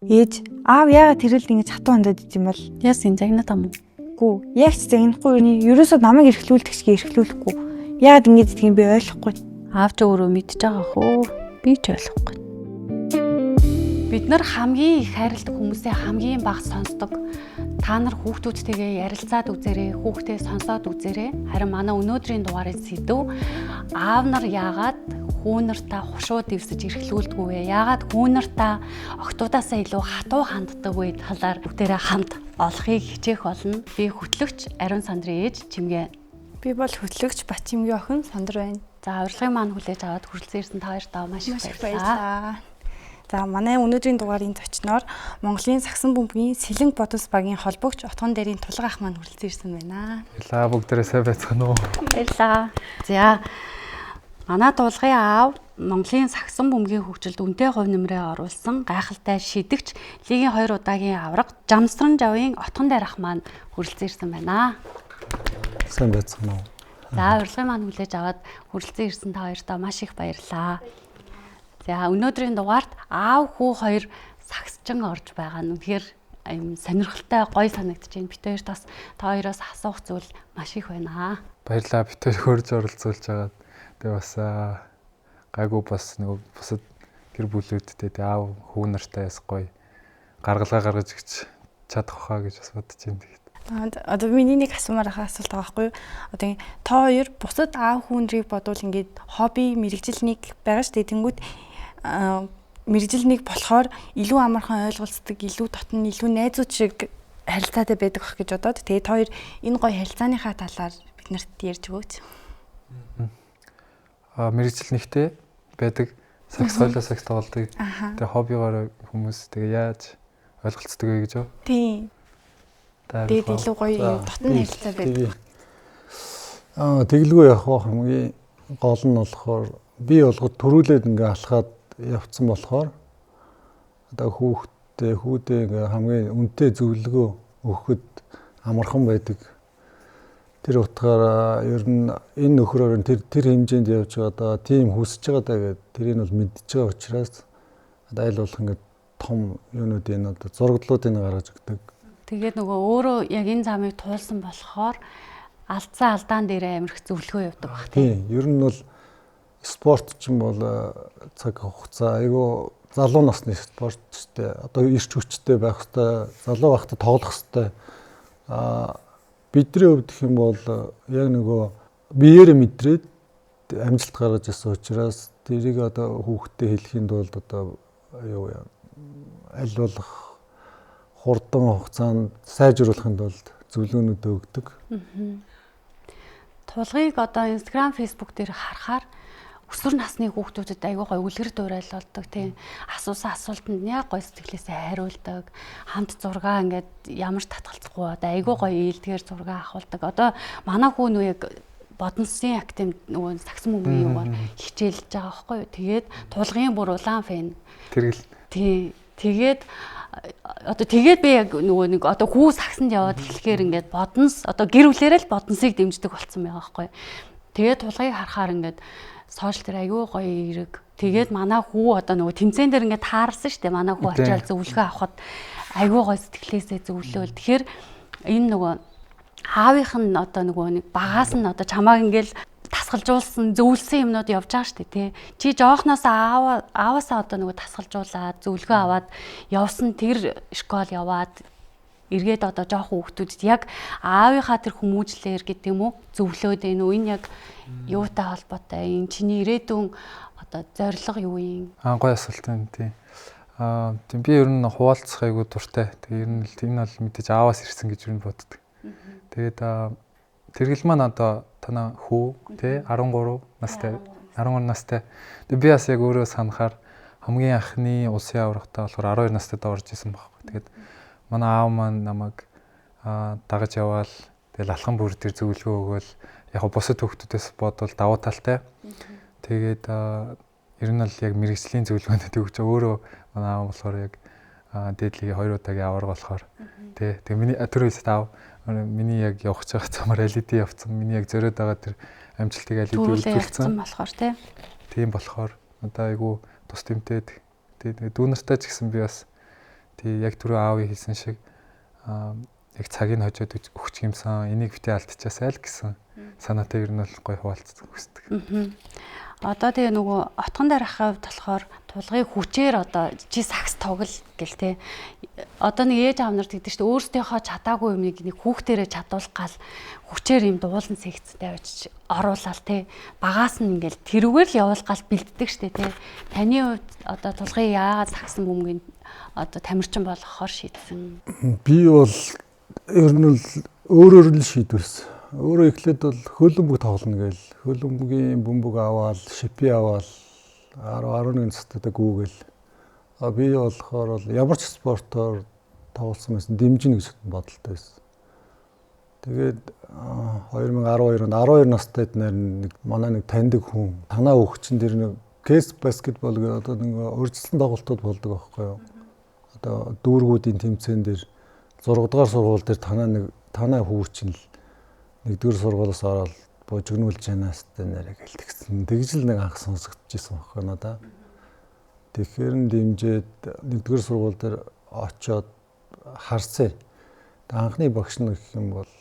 Ээж аав яагаад тэрэлд ингэж хатуу хандаад иж юм бол Яс энэ загнаад ам уу? гүү яг ч загнахгүй юуны ерөөсөө намайг эрхлүүлдэгчгээ эрхлүүлэхгүй. Яагаад ингэж гэдгийг би ойлгохгүй. Аав ч өөрөө мэдж байгаа хөө. Би ч ойлгохгүй. Бид нар хамгийн их хайрладаг хүмүүсээ хамгийн бага сонсдог. Та нар хүүхдүүдтэйгээ ярилцаад үзээрэй, хүүхдээ сонсоод үзээрэй. Харин манай өнөөдрийн дугаарын сэдв аав нар яагаад хүүнартаа хушуу дэвсэж эрхлүүлдэг вэ? Яагаад хүүнартаа охтуудаасаа илүү хатуу ханддаг вэ? Талаар бүгдээрээ хамт олохыг хичээх болно. Би хөтлөгч Ариун Сандрын ээж Чимгээ. Би бол хөтлөгч Бачимгийн охин Сандар байна. За урилгын маань хүлээж аваад хүрэлцэн ирсэн та хоёртаа маш их баярлалаа. За манай өнөөдрийн дугаарын зочноор Монголын Сагсан бөмбөгийн Сэлэнг бодис багийн холбогч Отгон дээрийн Тулга ах маань хүрэлцэн ирсэн байна. Баярлалаа бүгдээрээ сайн байцгаана уу? Баярлалаа. За манай Тулгын аав Монголын Сагсан бөмбөгийн хөгжилд үнэтэй хувь нэмрээ оруулсан гайхалтай шидэгч лигийн 2 удаагийн авраг Жамсран Жавын Отгон дээр ах маань хүрэлцэн ирсэн байна. Сайн байцгаана уу? За урилгын маань хүлээж аваад хүрэлцэн ирсэн та хоёртаа маш их баярлалаа. За өнөөдрийн дугаарт аав хүү хоёр сагсчин орж байгаа нь үнэхээр сонирхолтой гоё санагдаж байна. Бид хоёр бас та хоёроос асуух зүйл маш их байна. Баярлалаа бид хоёр хөрж оролцуулж байгаад. Тэгээ бас гайгүй бас нөгөө бусад гэр бүлүүдтэй аав хүү нартай яс гоё гаргалгаа гаргаж өгч чадах хаа гэж бас бодож байна тэгээд. Одоо миний нэг асуумаар байгаа асуулт байгаа байхгүй юу? Одоо та хоёр бусад аав хүүнрийг бодвол ингээд хобби мэрэгжилнийг байгаа шүү дээ. Тэнгүүд мэрэгжилнийг болохоор илүү амархан ойлголцдог, илүү дотн, илүү найзууд шиг харилцаатай байдаг ах гэж бодоод. Тэгээд та хоёр энэ гоё харилцааныхаа талаар биднэрт ярьж өгөөч. Мэрэгжил нэгтэй байдаг сакс хойлоо сакс тоглодог. Тэгээ хоббигоор хүмүүс тэгээ яаж ойлголцдог вэ гэж юу? Тийм. Тэгээд илүү гоё дотн харилцаа байдаг. Тэглгүй явах хамгийн гол нь болохоор би болгоод төрүүлээд ингээ алхаад явцсан болохоор одоо хүүдээ ингээ хамгийн үнэтэй зөвлөгөө өгөхөд амархан байдаг. Тэр утгаараа ер нь энэ нөхрөөр тэр хэмжээнд явж байгаа тийм хүсэж байгаа даа гэдэг тэрийг бол мэдж байгаа учраас аль болох ингээ том юунуудын одоо зурагдлуудыг гаргаж өгдөг. Тэгээд нөгөө өөрөө яг энэ замыг туулсан болохоор алдсан алдаан дээр амирх зөвлөгөө явдаг баг тийм. Ер нь бол спорт ч юм бол цаг хугацаа айгүй залуу насны спортчтой одоо ирч хүчтэй байх хэрэгтэй, залуу байхдаа тоглох хэрэгтэй. Бидний хувьд гэх юм бол яг нөгөө биеэрээ мэдрээд амжилт гаргаж ирсэн учраас тэрийг одоо хүүхдэд хэлэхэд бол одоо юу аль болох хурдан хугацаанд сайжруулахын тулд зөвлөгөөнүүд өгдөг. Тулгыг одоо Instagram, Facebook дээр харахаар өсвөр насны хүүхдүүдэд айгүй гоё үлгэр дуурайл болдог тийм. Асуусан асуултанд яг гоё сэтгэлээсээ хариулдаг. Хамт зургаа ингээд ямар ч татгалзахгүй одоо айгүй гоё ээлдгээр зургаа авахулдаг. Одоо манай хүн яг бодносын актив нөгөө сагсан бөмбөгийн юугаар хичээлж байгаа байхгүй юу. Тэгээд Тулгын бүр улаан фэн. Тэргэл. Тийм. Тэгээд би яг нөгөө нэг одоо хүү сагсанд яваад эхлэхээр ингээд боднос одоо гэр бүлээрээ л бодносыг дэмждэг болсон байгаа байхгүй. Тэгээд Тулгыг харахаар ингээд сошиал дээр аягүй гоё ирэг. Тэгээд манай хүү одоо нөгөө тэмцээн дээр ингээд таарсан шүү дээ. Манай хүү очиад зөвлөгөө авахд аягүй гоё сэтгэлээсээ зөвлөөл. Тэгэхээр энэ нөгөө аавынх нь одоо нөгөө нэг багаас нь одоо чамааг ингээд тасгалжуулсан, зөвлөсөн юмнууд явж байгаа шүү дээ, тий. Чи жоохноос ааваасаа одоо нөгөө тасгалжуулаад, зөвлөгөө аваад явсан тэр школ яваад эргээд одоо жоохон хүүхдүүдэд яг аавынхаа тэр хүмүүжлэр гэдэг юм уу зөвлөөд энэ үн яг юутай холбоотой энэ чиний ирээдүйн одоо зорилго юу юм? Гоё асуулт байна тий. Тийм би ер нь хуваалцах айгуу дуртай. Тэгээ ер нь энэ бол мэдээж ааваас ирсэн гэж юу боддог. Тэгээд тэргэл маань одоо танаа хүү тий 13 настай 13 настай. Тэгээ би бас яг өөрөө санахаар хамгийн анхны улсын аврагтаа болохоор 12 настайд орж исэн байхгүй. Тэгээд манай аав маань намайг дагаж яваал тэгэл алхан бүр дээр зөвлөгөө өгөөл яг бусад хүүхдүүдээс бодвол давуу талтай. Тэгээд ер нь л яг мэрэгжлийн зөвлөгөөнд өгч өөрөө манай аав болохоор яг дээдлигийн 2 удаагийн аварга болохоор тий. Тэгээ миний тэр үеэс аав миний яг явах гэж байгаа замаар LED явцсан. Миний яг зориод байгаа тэр амжилтыг LED үзүүлсэн болохоор тий. Тийм болохоор одоо айгу тус тэмтээд тэгээд дүү нартай ч гэсэн би бас Тэгээ яг түрүү аавын хэлсэн шиг яг цагийг хожоод өгч юмсан энийг битээ алдчихасай л гэсэн санаатай ер нь бол гоё хуваалцах хүсдэг. Одоо тэгээ нөгөө отгон дарахад болохоор тулгыг хүчээр одоо чи сакс тоглол гэл те. Одоо нэг ээж аав нар тэгдэг шүү дээ өөрсдийнхөө чадаагүй юмыг нэг хүүхдэрээ чадуулах гал хүчээр юм дуулан секцтэй авчиж оруулаад те. Багаас нь ингээл тэрүүгээр л явуул гал бэлддэг шүү дээ те. Таны хувьд одоо тулгыг яагаад сакс бөмбөгийн одоо тамирчин болгохоор шийдсэн? Би бол ер нь өөрөөр нь шийдвэрсэн. Өөрөө эхлээд бол хөлбөмбөг тоглоно гээл хөлбөмбөгийн бөмбөг аваад шипи аваад 10-11 цастаа гүүгээл би болохоор бол ямар ч спортоор тоглосон байсан дэмжинэ гэж бодолтой байсан. Тэгээд 2012 онд 12 настайд нэг манай нэг таньдаг хүн танаа хөгчин дэр нэг кэс баскетбол гэдэг одоо нэг урьдчилан тоглолтууд болдог байхгүй юу. Одоо дүүргүүдийн тэмцээн дээр 6 дугаар сургууль дээр танаа хөгчин л нэгдүгээр сургуулиас ороод божигнуулж яанаас тэ нэрэ гэлтгсэн. Тэгж л нэг анх сонсогдчихсэн байхгүй надаа. Тэгэхээр нь дэмжээд нэгдүгээр сургууль дээр очоод харсан. Анхны багш нь гэх юм бол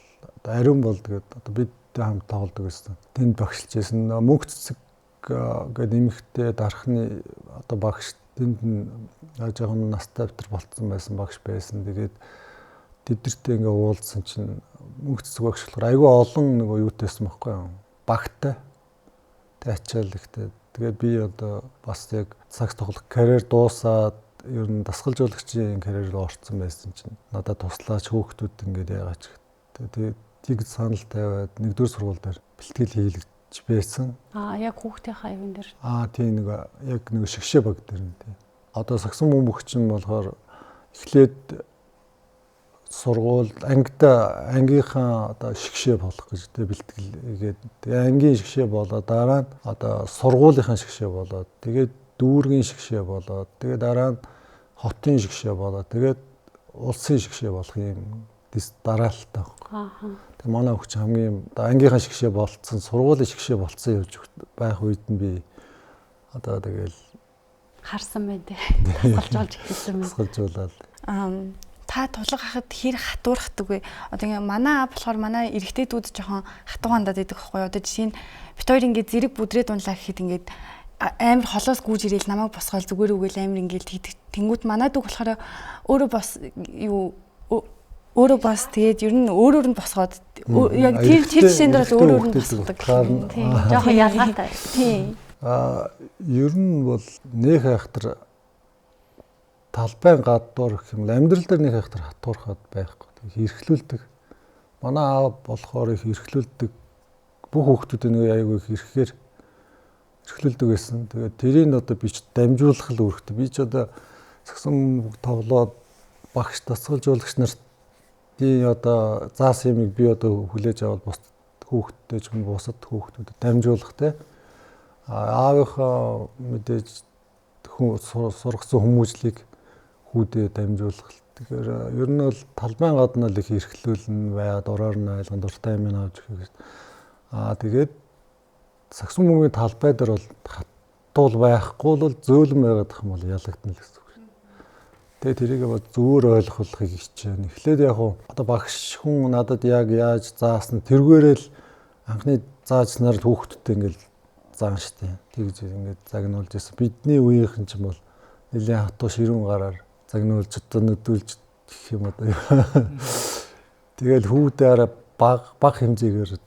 ариун бол тэгээд одоо бид хамт тоглодог гэсэн. Тэнд багшилж байсан. Мөнх цэцэг гэдэг нэмэгтэй дарахны одоо багш тэнд жоохон настай битэр болцсон байсан багш байсан. Тэгээд тэдэртэй ингээ уулзсан чинь мөнх цэцэг багш болохоор айгүй олон нөгөө юутайсан байхгүй юу? Багтай. Тэг ачаал ихтэй. Тэгээд би одоо бас яг сакс тоглох карьер дуусаад ер нь дасгалжуулагчийн карьер руу орсон байсан чинь надад туслаач хөөхтүүд ингээд яагач. Тэгээд тийг санал тавиад нэгдүгээр сургууль дээр бэлтгэл хийлгэж байсан. Яг хүүхдийнхаа аюун дээр. Тийм нэг яг нэг шигшээ баг дээр нь тийм. Одоо саксон бөмбөгчин болохоор эхлээд сургууль ангийнхаа одоо шигшээ болох гэж тэ бэлтгэл хийгээд тэгээ ангийн шигшээ болоод дараа нь одоо сургуулийнхаа шигшээ болоод тэгээд дүүргийн шигшээ болоод тэгээд дараа нь хотын шигшээ болоод тэгээд улсын шигшээ болох юм дараалалтай байна. Тэгээ манай хөгч хамгийн ангийнхаа шигшээ болцсон сургуулийн шигшээ болцсон явж байх үед нь би одоо тэгэл харсан байна те. Тасгалжуулж хэлсэн байна. Тасгалжуулаад та тулга хахад хэр хатуурхдаг вэ? Одоо ингээ манай болохоор манай эрэгтэй дүүд жоохон хатуу хандаад байдаг байхгүй юу? Одоо жишээ нь бит хоёр ингээ зэрэг бүдрээд унлаа гэхэд ингээд амар холоос гүйж ирээл намайг босгоол зүгээр үгээл амар ингээл тэгдэг. Тэнгүүд манай дүү болохоор өөрөө бас тэгээд ер нь өөрөөр нь босгоод яг тэр жишээнд бол өөрөөр нь босгодог. Тийм. Жоохон ялгаатай. Тийм. Ер нь бол нөх айхтар талбайн гадуур гэх юм амьдрал дээр нэг айхтар хатуурхаад байхгүй. Хэрхлүүлдэг. Манай аав болохоор их хэрхлүүлдэг. Бүх хүүхдүүд нэг аягүй их ирэхээр хэрхлүүлдэг байсан. Тэгээд тэрийг одоо би ч дамжуулах л үүрэгтэй. Би ч одоо саксон тоглоод багш дасгалжуулагч нарт одоо заасан юмыг би одоо хүлээж аваад бус хүүхдтэй ч юм бусад хүүхдүүдэд дамжуулах те. Аавынхаа мэдээж сургасан хүмүүжлийг хүүдээ дамжуулах. Тэгэхээр ер нь бол талбайн гадна л их эрхлүүлнэ байгаад ураар нь айлган дуртай юм авч өгөх. Тэгээд саксон бөмбөгийн талбай дээр бол хатуул байхгүй бол зөөлөн байгаад их юм бол ялагдана л гэсэн үг. Тэгээд тэрийг бол зөвөр ойлгохыг хичээнэ. Эхлээд яг одоо багш хүн надад яг яаж заасан тэргээрэл анхны заажснаар хүүхдүүдтэй ингээл заан штэ. Тэгж ингээд загнуулж ирсэн. Бидний үеийнхэн ч юм бол нэлээд хатуу ширүүн гараар загнуулж одоо нүдүүлж гэх юм одоо. Тэгэл хүүдээр баг хэмжээгээр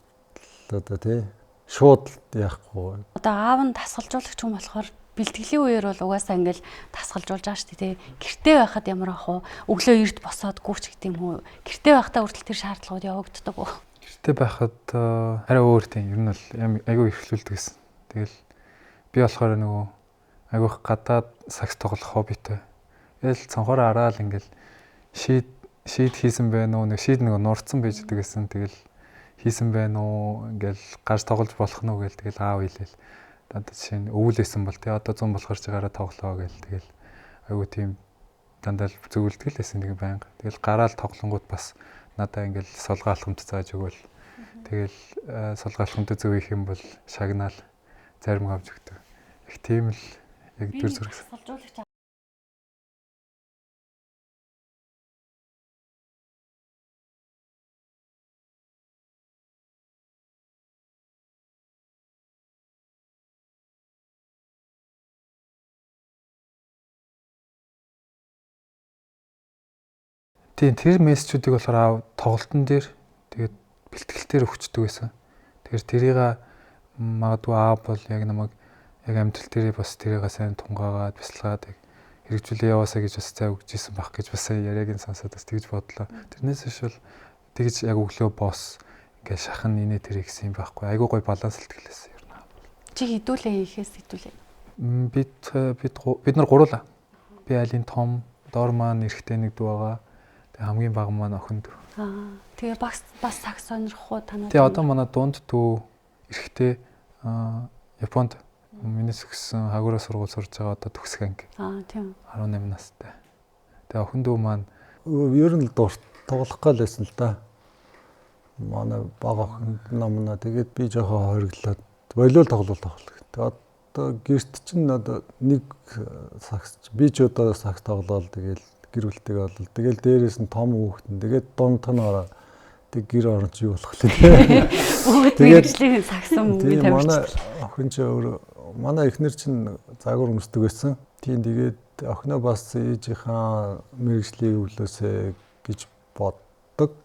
одоо тий шууд яахгүй. Одоо аав нь тасгалжуулагч хүн болохоор бэлтгэлийн үеэр бол угаасаа ингээл тасгалжуулж байгаа шүү дээ. Гэртээ байхад ямар ах вэ? Өглөө эрт босоод гүйч гэдэг юм уу? Гэртээ байхдаа хүртэл тэр шаардлагууд явагддаг уу? Гэртээ байхад арай өөр тийм. Ер нь бол айгүй эрхлүүлдэг гэсэн. Тэгэл би болохоор нөгөө айгүйх гадаад сакс тоглох хоббитэй. Тэгэл цонхоор араал ингээл шийд хийсэн байна уу? Нэг шийд нэг нурцсан байж байгаа гэсэн. Тэгэл хийсэн байна уу? Ингээл гарч тоглож болох нь уу гээл тэгэл аав хэлээл. Дандаа жишээ нь өвүүлсэн бол тий одоо 100 болохоор чигаараа тоглоо гээл тэгэл айгүй тийм дандаа зөвлөдөг л байсан нэг байнга. Тэгэл гараал тоглонгууд бас надаа ингээл сулгаа алхамт зааж өгөөл. Тэгэл сулгаа алхамт зөв их юм бол шагнаал зарим авч өгдөг. Их тийм л яг дүр зураг. Тийм тэр мессежүүдийг болохоор тоглолтын дээр тэгээд бэлтгэлтээр өгчдөг байсан. Тэгэхээр тэрийг магадгүй бол яг намайг яг амьдрал дээр бас тэрийг сайн тунгаагаад бясалгаад хэрэгжүүлээ яваасаа гэж бас цаа өгч исэн байх гэж бас яриаг нь сонсоод бас тэгж бодлоо. Тэрнээс биш бол тэгж яг өглөө босс ингээд шахан инээ тэр гэсэн юм байхгүй. Айгуу гой баланс илтгэлээсэн юм аа. Чи хідүүлээ хийхээс хідүүлээ. Бид нар гурлаа. Би айлын том, доор маань эрэхтэй нэг дүү байгаа. Тэгээ хамгийн бага маань охин дүү. Тэгээ бас цаг сонирхгүй танаа. Тэгээ одоо манай дунд дүү эрэхтэй Японд минийс өгсөн хагуураа сургууль сурж байгаа одоо төгсөх анги. Тийм. 18 настай. Тэгээ охин дүү маань ер нь л тоглох гал байсан л да. Манай бага охин намна тэгээд би жоохон хориглоод волейбол тоглолт тоглох. Тэгээд одоо гэрт чинь одоо нэг сакс би ч одоо сакс тоглоол тэгээд гэр бүлтэйгээ болол. Тэгэл дээрээс нь том хүүхдэн тэгээд дунд нь ороо тэг гэр орон чи юу болох вэ? Тэгээд сагсан мөнгө тавьчих. Манай охин ч өөр манай эхнэр чинь загвар өмсдөг байсан. Тийм тэгээд охиноо бас ээжийнхаа мэрэгжлийн өвлөөсөө гэж боддог.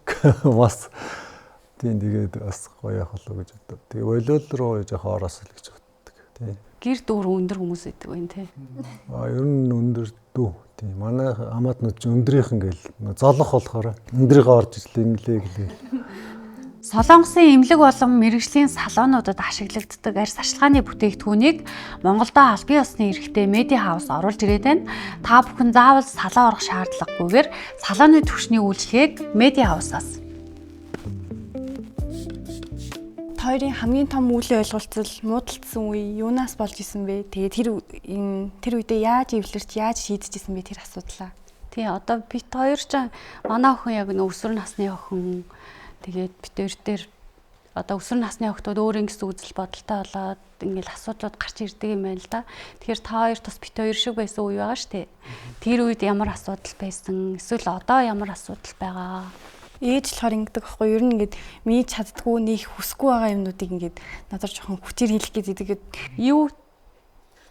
Бас тийм тэгээд бас гоё явах болов гэж боддог. Тэгээ волейбол руу яжаа ороосоо л гэж боддог. Тийм. Гэр дүүр өндөр хүмүүс байдаг байх тий. Ер нь өндөр дүү. Тийм. Манай хамаатнууд ч өндрийнхэн гээл золох болохоор өндрийнхөө орж ирлээ гэлээ. Солонгосын эмнэлэг болон мэрэгжлийн салонуудад ашиглагддаг арьс ашилгааны бүтээгдэхүүнийг Монголдо аль бие усны эрхтэй Media House оруулж ирээд байна. Та бүхэн заавал салон орох шаардлагагүйгээр салооны түвшний үйлчлэгийг Media House-аас. Хоёрын хамгийн том үйл ойлголцол муудалцсан үе юунаас болж исэн бэ? Тэгээд тэр үедээ яаж эвлэрч яаж шийдэж исэн бэ тэр асуудлаа? Тий, одоо бит хоёр ч манай охин яг нэг өсвөр насны охин. Тэгээд бит хоёр дээр одоо өсвөр насны охтууд өөр ингэс үзэл бодолтой болоод ингээл асуудлууд гарч ирдэг юм байна л да. Тэгэхээр та хоёр бас бит хоёр шиг байсан үе байгаа шүү дээ. Тэр үед ямар асуудал байсан? Эсвэл одоо ямар асуудал байгаа? Ээж болохоор ингэдэг байхгүй юу? Ер нь ингээд миний чаддгүй нэг хүсэхгүй байгаа юмнуудыг ингээд надад жоохон хүчээр хийх гэдэг юу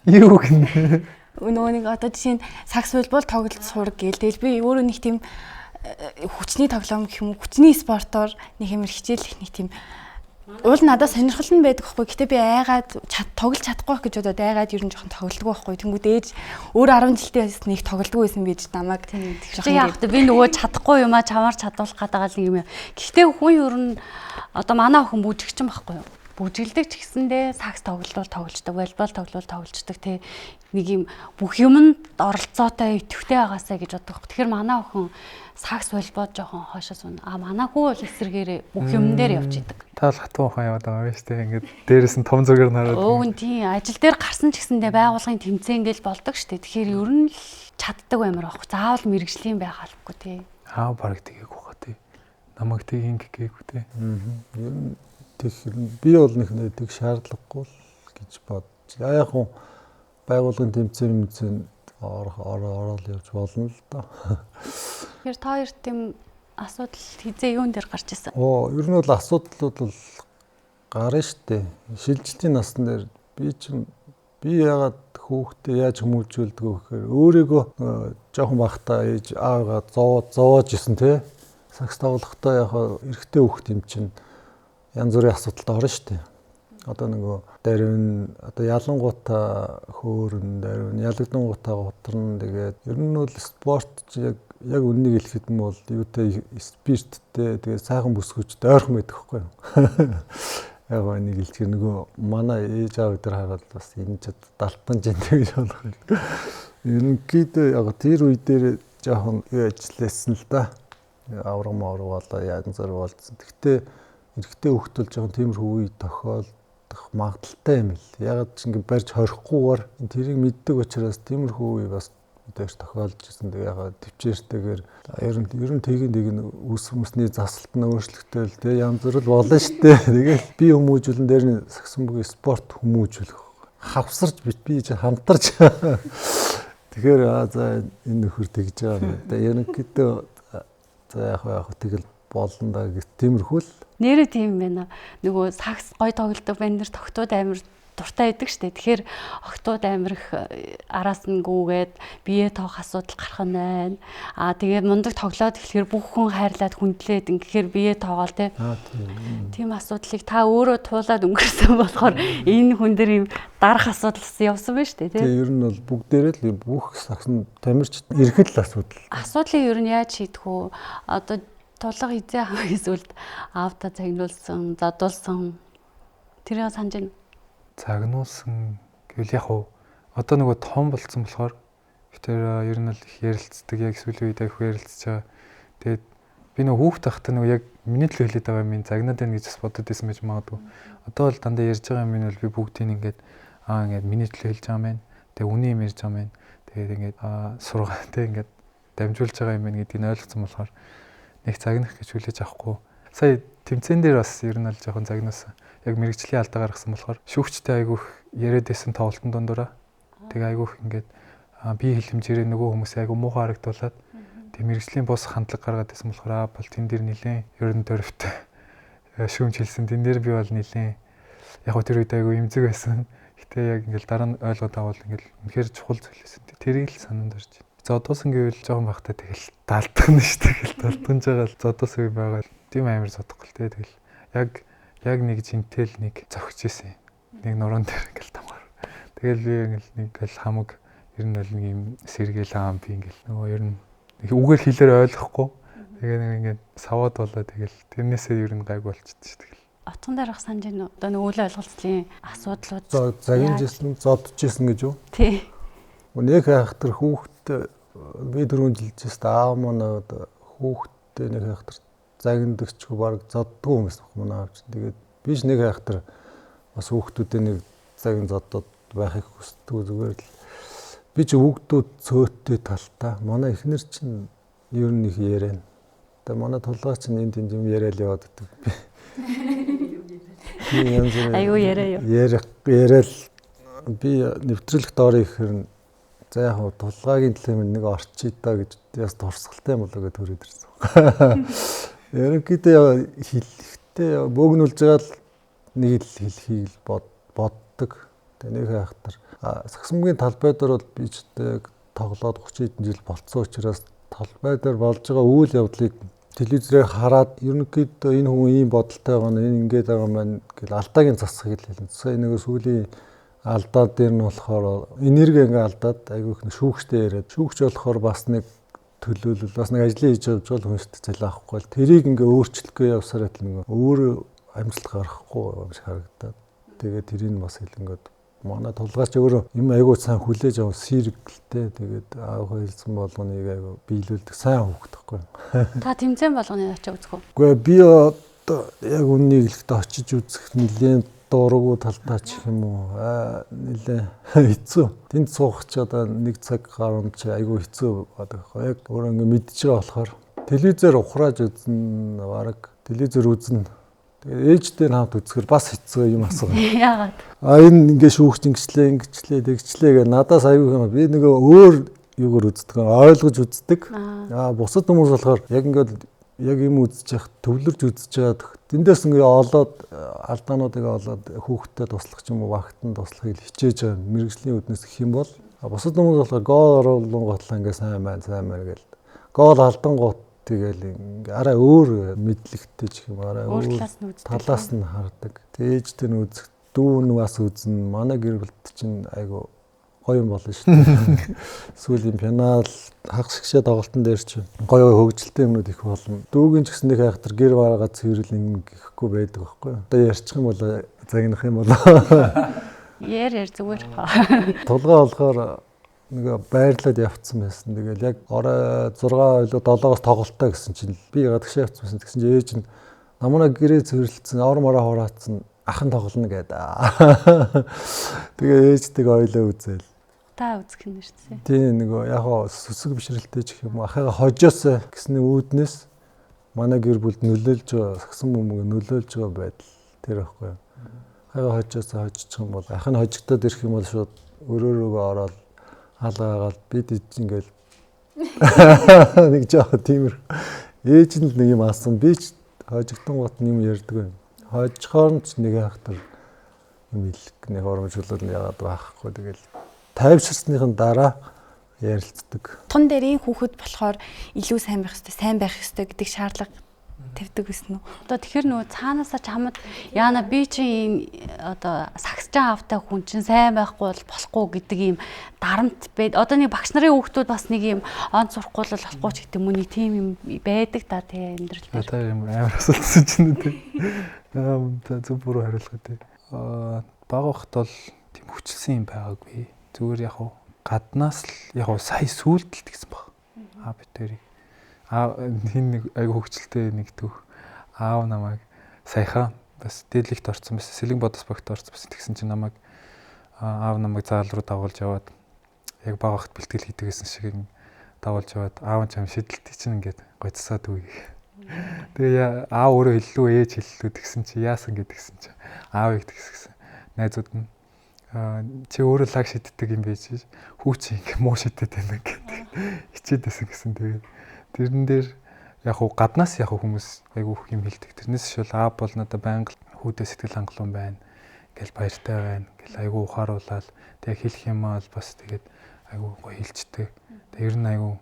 гэнэ. нөгөө нэг одоо жишээ нь сакс волейбол тоглолт сураг гээл. Тэгэл би өөрөө нэг тийм хүчний тоглоом гэх юм уу хүчний спортоор нэг юм хичээл их нэг тийм уул надад сонирхол нь байдаг байхгүй. Гэтэ би айгаад тоглож чадахгүй байх гэж бодоод айгаад ер нь жоохон тоглолтгүй байхгүй. Тэнгүүд ээж өөр 10 жилдээс нэг тоглолтгүй байсан байж намайг жоохон яахад би нөгөө чадахгүй юмаа чамаар чадуулах гэдэг юм. Гэхдээ хүн ер нь одоо манай охин бүжигчин байхгүй юу? Бүжиглдэг ч гэсэндээ сакс тоглолтол тоглолцдог, волейбол тоглолцдог тий нэг юм бүх юмд оролцоотой идэвхтэй байгаасаа гэж боддог. Тэгэхээр манай охин сакс волейбол жоохон хоошоос үнэ. Манай хүү бол эсэргээрээ бүх юм дээр явж идэг. Та л хатуу ухаан яваад байгаа юм шүү дээ. Ингээд дээрээс нь том зүгээр нараад. Өөг нь тий ажил дээр гарсан ч гэсэндээ байгууллагын тэмцээн гэж болдог шүү дээ. Тэгэхээр ер нь л чаддаг баймар байхгүй. Заавал мэрэгжлийн байх албагүй тий. Бараг тгийг ухаа тий. Намайг тгийг гээгүй тий. Ер нь би бол нэг шаардлагагүй гэж бодож. Яг хүн байгууллагын тэмцээн ороод явж болно л да. Тэр та хоёр тийм асуудал хизээ юун дээр гарч ирсэн? Ер нь бол асуудлууд бол гарна штэ. Шилжилтийн насн дээр би ягаад хүүхдээ яаж хүмүүжүүлдэг вэ гэхээр өөрийгөө жоохон бахта ээж аавгаа зовоож исэн тий. Сакс тоглохдоо яг эрэгтэй хүүхд юм чинь янз бүрийн асуудалд орно штэ. Одоо нөгөө дарвин одоо ялангуутаа хөөрн дарвин ялагдангуутаа гутран тэгээд ер нь бол спорт яг үннийг хэлэхэд юм бол юутай спирттэй тэгээд сайхан бүсгүйчтэй ойрхон байдаг байхгүй юу. Яг энийг хэлчих нөгөө манай ээж аав дээр хараад бас энэ ч далтан жинтэй гэж болох юм. Ерөнхийдөө яг тэр үе дээр жоохон ажилласан л да. Аврам болоо янз бүр болсон. Гэхдээ эрэгтэй хүүхд бол жоохон тиймэрхүү үе тохиолдох магадaltaй юм л. Ягаад ч ингэ барьж хорихгүйгээр тэрийг мэддэг учраас тиймэрхүү үе бас мэдээж тохиолдож ирсэн. Тэгээ ягаад төвчээртэйгээр ер нь тийг үс хүмүүсний засалт нь өөрчлөгдөөл тэгээ янз бүр болно шүү дээ. Тэгээд би хүмүүжүүлэн дээр нь сагсан бүгийн спорт хүмүүжүүлэх. Хавсарч би хамтарч. Тэгэхээр за энэ нөхөр тэгж байгаа юм. Ерөнхийдөө за яг тэгэл болно да гэх тиймэрхүү л нэрээ тийм байна. Нөгөө сакс гой тоглолтог банд нар тогтууд амир дуртай байдаг штэ. Тэгэхээр охтууд амир их араас нь гүүгээд бие тоох асуудал гарах нь байна. Тэгээд мундаг тоглоод эхлэхээр бүх хүн хайрлаад хүндлээд ингэхээр бие тоогоол те. Тийм асуудлыг та өөрөө туулаад өнгөрсөн болохоор энэ хүн дээр юм дарах асуудал явсан байна штэ те. Тэгээ ер нь бол бүгдээрээ л бүх сагсан тамирч эрхэл асуудал. Асуудлыг ер нь яаж шийдэх вэ? Одоо тулга хизээ хамгийн сүлд аавда загнуулсан, задуулсан. Тэрийг санаж байна. Загнуулсан гэвэл яг уу одоо нөгөө том болцсон болохоор тэр ер нь л их ярилцдаг, яг сүүлийн үед их ярилцж байгаа. Тэгээд би нөгөө хүүхд тахтаа нөгөө яг миний л хэлээд байгаа юм загнаад байна гэж бас бодод байсан байж магадгүй. Одоо бол дандаа ярьж байгаа юм нь бол би бүгдийг ингээд ингээд миний л хэлж байгаа юм байна. Тэгээд үний юм ярьж байгаа юм байна. Тэгээд ингээд сургаа тэг ингээд дамжуулж байгаа юм гэдгийг ойлгосон болохоор нэг загнах гэж хүлээж авахгүй. Сая тэмцээн дээр бас ер нь л жоохон загнасан. Яг мэрэгжлийн алдаа гаргасан болохоор шүүгчтэй айгүйх яриад байсан тоглолтын дундуура. Тэгээ айгүйх ингээд бие хилэмжээрээ нөгөө хүмүүсээ айгүй муухай харагдуулаад тэг мэрэгжлийн бос хандлага гаргаад байсан болохоор бол тэн дээр нилээн ерөн дөрөвтэй шүүмж хэлсэн. Тэн дээр би бол нилээн яг гоо тэр үед айгүй эмзэг байсан. Гэтэ яг ингээд дараа нь ойлгоод авал ингээд үнэхээр чухал зүйлсэн. Тэрийг л санаанд орж байна. Зодоосон гэвэл жоохон байхдаа тэгэл даалдгана шүү дээ. Тэгэл даалдгаж байгаа л зодоосон юм байгаа. Тийм амар зодохгүй л те. Тэгэл яг нэг жинтэл нэг зогч исэн. Нэг нуруунд дээр ингээл тамгаар. Тэгэл би ингээл хамаг ер нь бол нэг юм сэргээл аам би ингээл нөгөө ер нь үгээр хэлээр ойлгохгүй. Тэгээ нэг ингээд саваад болоо тэгэл тэрнээсээ ер нь гайг болчихсон шүү дээ. Отгон дарах санаж байна уу? Одоо нөгөө үйл ойлголцлын асуудлууд загинжсэн, зодчихсэн гэж юу? Тий. Нэг хайхтар хүүхэд би 4 жил жист аав маань хүүхдээ нэг хайхтар загиндагчгүй баг зоддгүй хүмүүс манай аавч. Тэгээд биш нэг хайхтар бас хүүхдүүдээ нэг загин зоддод байхыг хүсдэг зүгээр л би ч хүүхдүүд цөөттэй талтай. Манай эхнэр чинь ер нь их яриа. Тэгээд манай тулгаа чинь энд юм яриад яваад байдаг. Айгуу яриа юу? Яриал би нэвтрүүлэх доорын ихээр за яг тулгаагийн төлөө нэг орчий даа гэж яс дурсгалтай юм болоо гэж төрөд ирсэн. Ерөнхийдөө хэлэхдээ бөөгнүүлж байгаа л нэг л хэлхийг боддог. Тэгээ нэг хайхтар. Сагсамгийн талбай дээр бол би ч тоглоод 30 хэдэн жил болцсон учраас талбай дээр болж байгаа үйл явдлыг телевизээр хараад ерөнхийдөө энэ хүн ийм бодолтой байгаа нь энэ ингэж байгаа маань гэл алдаагийн засахыг л хэлнэ. Сая нэг сүүлийн алдаа дээр нь болохоор энерги ингээ алдаад айгүйх нэг шүүгчтэй яриад шүүгч болохоор бас нэг төлөөлөл бас нэг ажлын хийж явж бол хүнстэй залаахгүй л тэрийг ингээ өөрчлөхгүй явсараа л нэг өөрөө амжилт гаргахгүй юм шиг харагдаад тэгээд тэрийг бас хэлэнгөд манай тулгаач өөрөө юм айгүй сайн хүлээж авах сэргэлтэй тэгээд аав хэлсэн болгоныг айгүй биелүүлдэг сайн хөөхдөхгүй. Та тэмцээн болгоны очиж үзэх үү? Үгүй би одоо яг үннийг хэлэхдээ очиж үзэх нэлээд дургу талтай ч юм уу нэлээ хэцүү. Тэнд суух ч одоо 1 цаг гаруй ч айгүй хэцүү байдаг. Яг өөрөө ингэ мэдж байгаа болохоор телевизээр ухрааж үзэн бараг телевизээр үзэн тэгээд ээжтэй хамт үзэхэр бас хэцүү юм асуу. Яагаад? Энэ ингээ шүүгч ингэчлээ гэ надаас аюу юм. Би нөгөө өөр юугаар үздэг, ойлгож үздэг. Бусад хүмүүс болохоор яг ингээд яг юм үзэж явах, төвлөрж үзэж байгаа. Тэндээс ингээ олоод алдаануудыг олоод хүүхдэд туслах ч юм уу, багтанд туслахыг хичээж байгаа. Мэргэжлийн үднэс гэх юм бол бусад хүмүүс болохоор гол оруулангуутлаа ингээ сайн байна гэл. Гол алдангуут тэгэл ингээ арай өөр мэдлэгтэй ч юм арай өөр талаас нь хардаг. Ээжтэй нь үзэх, дүү нь бас үзэн. Манай гэр бүлд чинь айгу гоё юм болно шүү дээ. Сүүлийн финал хагас гişэ тоглолтын дээр чинь гоё хөгжилтэй юмнууд их болно. Дүүгийн ч гэсэн нэг хайхтар гэр бараагаа цэвэрлэн гэхгүй байдаг байхгүй юу? Одоо ярьчих юм бол загнах юм болоо. Яар зүгээр. Тулгаа болохоор нэг байрлаад явцсан байсан. Тэгэл яг орой 6 ойлоо 7-оос тоглолтоо гэсэн чинь би гадагшаа явцсан байсан. Тэгсэн чинь ээж нь намайг гэрээ цэвэрлэлцэн ор мороо хураацсан ахын тоглоно гэдэг. Тэгээ ээжтэйг ойлоо үзэл. Та үзэх юм шүү дээ. Тийм нөгөө яг сүсэг бишрэлтэй ч юм уу ахыгаа хожоосоо гэсний үүднээс манай гэр бүлд нөлөөлж байгаа сагсан бөмбөг нөлөөлж байгаа байдал тэр байхгүй юу. Ахыгаа хожоосоо хожчих юм бол ах нь хожигдоод ирэх юм бол шууд өрөөрөөгөө ороод хаалгаагаад бид ингээл нэг жоо тиймэр ээж нь нэг юм асан би ч хожигдсон гот юм ярьдаг юм. Хожихоор ч нэг хайхтар юм нэг урамжлал яагаад байхгүй. Тэгэл тайвширсныхын дараа ярилцдаг. Тун дээрийн хүүхэд болохоор илүү сайн байх ёстой гэдэг шаардлага тавьдаг гэсэн үү? Одоо тэгэхээр нөгөө цаанаасаа чамд яана би чи одоо сагсжаа автай хүн чинь сайн байхгүй бол болохгүй гэдэг ийм дарамт байд. Одоо нэг багш нарын хүүхдүүд бас нэг ийм онц сурахгүй л болохгүй ч гэдэг мөний тийм юм байдаг та тий амьдрал дээр. Одоо юм амар асуултсан чинь тий. Зөв буруу хариулах тий. Баг ухт бол тийм хүчилсэн юм байгаагүй. Зүгээр яг уу гаднаас л яг сая сүулдэлт гэсэн баг. Би тэрийг хин нэг айгу хөвгчлээ нэг төв аав намайг саяхан бас дээдлэгт орсон байсан. Сэлэн бодос багт орсон байсан. Тэгсэн чинь намайг аав намайг заал руу дагуулж яваад яг баг ухт бэлтгэл хийдэг гэсэн шиг дагуулж яваад аав чам шидэлтий чинь ингээд гоцсаад үгүй. Тэгээ аав өөрөө хэллүү ээж хэллүү тэгсэн чи яасан гэдгсэн чи аавыг тэгсэн. Найзууд нь чи өөрөө лаг шиддэг юм байж хүү чи ингээ муу шидэд байна гэдэг хичээд байсан гэсэн. Тэгээд тэрэн дээр яг уу гаднаас яг хүмүүс айгүй юм хэлдэг. Тэрнээс шил аав бол надад байнга хүүдээ сэтгэл хангалуун байна гэл баяртай байна гэл айгүй ухааруулаад тэг хэлэх юм аа бас тэгээд айгүй гоё хэлцдэг. Тэг ер нь айгүй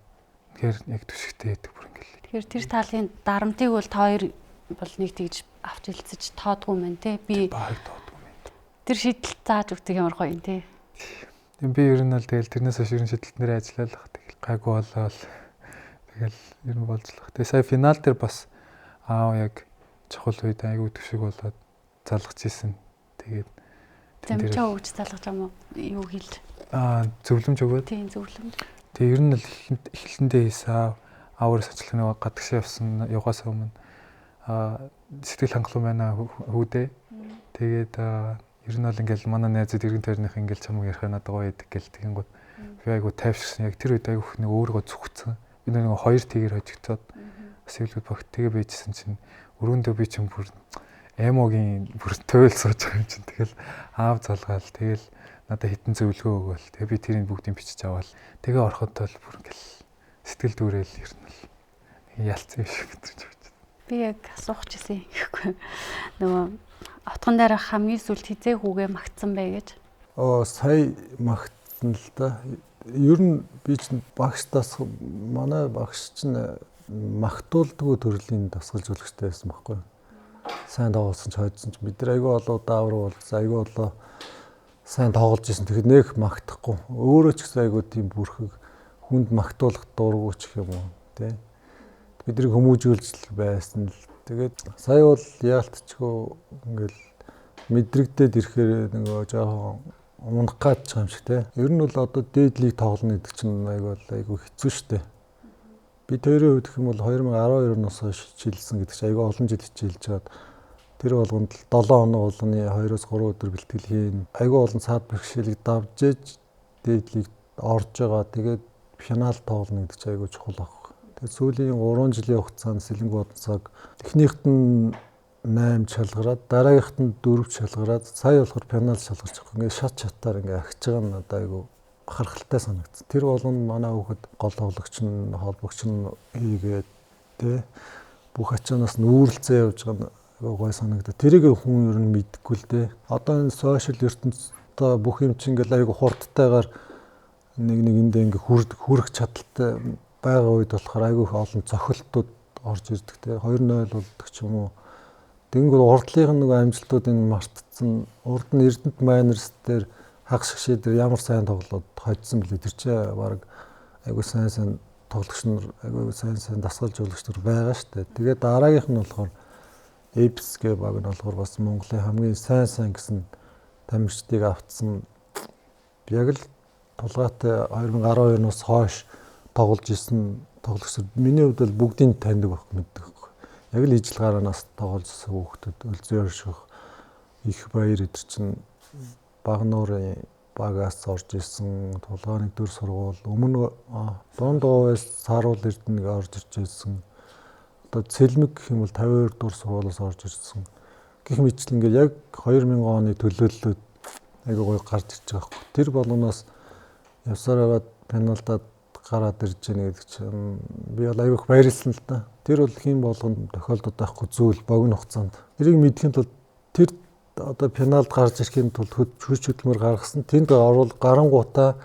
тэгэхээр яг төшигтэй байдаг бүр ингээл. Тэгэхээр тэр талын дарамтыг бол та хоёр бол нэг тэгж авч хэлцэж тоодгүй мэн тий. Би баг тоодгүй мэн. Тэр шийдэл зааж өгдөг ямар гоё юм тий. Тэг би ер нь бол тэгэл тэрнээс хойш ер нь шийдэлтнэрээ ажиллалах тэгэл гайгүй болоод тэгэл ер нь болжлох. Тэгээ сая финал дээр бас аав яг чухал үед айгүй төшиг болоод залгаж исэн. Тэгээд Замчаа өгч залгаж юм уу? Юу хэлж? Зөвлөмж өгөөд. Тийм зөвлөмж. Тэгээ ер нь л эхлэндээ хийсэн аавар сачлахны гадагш явсан явахаас өмнө сэтгэл хангалуун байна хүүдээ. Тэгээд ер нь бол ингээл манай найзууд иргэн тойрных ингээл чамаг ярих надад гоё идэг гэл тэгэнгүүт би айгүй тайвширсан. Яг тэр үед айгүй нэг өөрийгөө зүгцсэн. Би нэг хоёр тэгээр хожигдоод бас илүүд багт тэгээ байжсэн чинь өрөөндөө би чинь бүр эмогийн бүр төөл сууж байгаа юм чинь тэгэл аав залгаал тэгэл надад хитэн зөвлөгөө өгөөл тэгээ би тэрийг бүгдийг бичиж аваад тэгээ ороход бол бүр ингээл сэтгэл дүүрэл ер нь л ялцсан юм шиг гэж байна. Би яг асуух гэсэн юм гэхгүй. Нөгөө отгон дээр хамгийн сүлд хизээ хүүгээ магтсан бай гэж. Сая магтсан л да. Ер нь би чинь багштаас манай багш чинь магтуулдгүй төрлийн дасгалжуулагчтай байсан байхгүй юу? Сайн тоглосон ч хойдсон ч бид нар айгүй болоо даавар болсон айгүй болоо сайн тоглож исэн. Тэгэхэд нэг магтахгүй. Өөрөө ч гэсэн айгүй тийм бүрхэг хүнд магтуулах дургуй ч юм уу тий. Бидний хүмүүжүүлж байсан л. Тэгээд сая бол яалтчгүй ингээл мэдрэгдээд ирэхээр нөгөө жоохон унах гад ч юм шиг те. Ер нь бол одоо дээдлийг тоглоно гэдэг чинь айгүй хэцүү шттэ. Би тэрийн үед гэх юм бол 2012 оноос хойш хичээлсэн гэдэг чинь айгүй олон жил хичээлж чад. Тэр болгонд 7 хоног болгоны 2-3 өдөр бэлтгэл хийн. Айгүй олон цаад бэрхшээлийг давж ээж дээдлийг орж байгаа. Тэгээд финал тоглоно гэдэг чинь айгүй чухал баг. Тэгээд сүүлийн 3 жилийн хугацаанд Сэлэнгүүд цаг эхнийхт нь 8 шалгараад дараагийнхт нь 4 шалгараад сая болохоор финал шалгарч байгаа. Ингээ шат чатаар ингээ агч байгаа нь надад айгүй бахархалтай санагдсан. Тэр болгоно манай хүүхэд гол тоглогч нь холбогч нь хийгээд тэ бүх ачаанаас нь үүрэлцээ явж байгаа нь гой санагдав. Тэрийг хүн ер нь мэдгүй л дээ. Одоо энэ сошиал ертөнцийн бүх юм чинь ингээл айгүй хурдтайгаар нэгэндээ ингээ хүрэх чадaltaй байгаа үед болохоор айгүй олон цохилтууд орж ирдэг те 2-0 болдог ч юм уу. Тэнгүүд урдлынх нь нэг амжилтуудыг мартцсан. Урд нь Эрдэнэт майнерс дээр хагас шгшээ дээр ямар сайн тоглоод хоцсон блэ тэр чинь баг айгүй сайн тоглогч нар айгүй сайн дасгалжуулагч нар байгаа штэ. Тэгээд дараагийнх нь болохоор Эпс гэ баг нь болохоор бас Монголын хамгийн сайн гэсэн тамирчдыг автсан. Яг л тулгаатай 2012-оос хойш тоглож исэн тоглогчид миний хувьд бол бүгдийг таньдаг байх мэддэг. Яг л ижил гараанаас тоглож исэн хүүхдүүд Өлзөө орших их баяр өдр чинь Багнуурын багаас орж исэн тулгааны дөр сургууль өмнө Дундгоовоос Сааруул Эрдэнэг орж ирж исэн. Одоо Цэлмэг гэх юм бол 52 дур сургуулиас орж ирсэн. Гэх мэтлэн ингээд яг 2000 оны төлөөллөд айгүй гоё гарч ирж байгаа хэрэг. Тэр болгоноос явсаар байгаад пеналдад гараад ирж байгаа гэдэг чинь би бол айгүй баярлсан л да. Тэр бол хэн болгонд тохиолдод байхгүй зүйл богино хугацаанд. Тэрийг мэдхийн тулд тэр одоо финалд гарч ирэхин тулд хөрч хөдөлмөр гаргасан. Тэнд оруул гарангуудаа